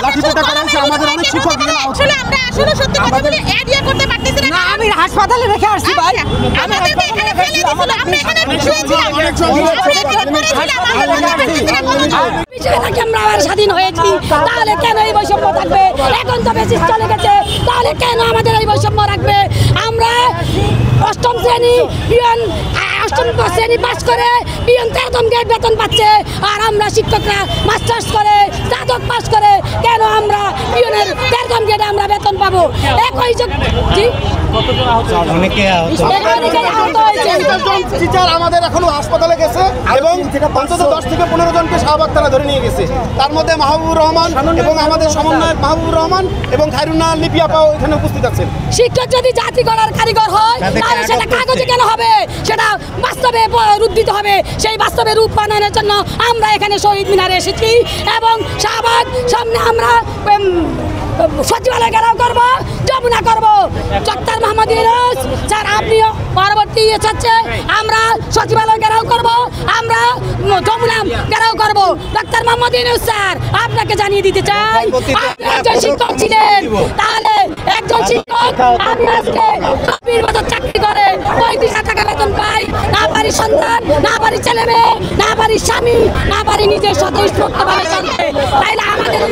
লাঠিপেটা করা হয়েছে আমাদের অনেক শিক্ষক আসলে আমরা আসলে সত্যি কথা বলে এরিয়া করতে পারতেছি না। আমি হাসপাতালে রেখে আসছি ভাই, আমাদেরকে এখানে ফেলে দিছিল, আমরা এখানে শুয়েছিলাম, আমরা আবার স্বাধীন হয়েছি, তাহলে কেন এই বৈষম্য থাকবে? এখন তো বেশি চলে গেছে, তাহলে কেন আমাদের এই বৈষম্য রাখবে? আমরা অষ্টম শ্রেণী পিয়ন পাস করে পিয়ন 13ম গ্রেড বেতন পাচ্ছে, আর আমরা শিক্ষকরা মাস্টার্স করে স্নাতক পাস করে কেন আমরা পিয়নের 13ম গ্রেডে আমরা বেতন পাবো? একই টিচার আমাদের এখনো হাসপাতালে গেছে এবং অন্তত 10 থেকে 15 জনকে শাহবাগ তারা ধরে নিয়ে গেছে। তার মধ্যে মাহবুবুর রহমান এবং আমাদের সমন্বয়ক মাহবুবুর রহমান এবং খায়রুন্নাহ লিপি আপাও এখানে উপস্থিত আছেন। শিক্ষক যদি জাতি গড়ার কারিগর হয় তাহলে সেটা কাগজে কেন হবে? সেটা বাস্তবে রূপ দিতে হবে। সেই বাস্তবে রূপ বানানোর জন্য আমরা এখানে শহীদ মিনারে এসেছি এবং শাহবাগ সামনে আমরা সচিবালয় ঘেরাও করবো, যমুনা করবো। ডক্টর মোহাম্মদ ইউনূস স্যার আপনিও পরবর্তী চাচ্ছে আমরা সচিবালয় ঘেরাও করবো, আমরা যমুনা ঘেরাও করবো। ডক্টর মোহাম্মদ ইউনূস স্যার আপনাকে জানিয়ে দিতে চাই, আপনি একজন শিক্ষক ছিলেন, তাহলে একজন শিক্ষক আমি আজকে 20 বছর চাকরি করে 35,000 টাকা বেতন পাই, না পারি সন্তান, না পারি ছেলে মেয়ে, না পারি স্বামী, না পারি নিজের স্বতঃস্ফূর্তভাবে চলতে, তাইলে আমাদের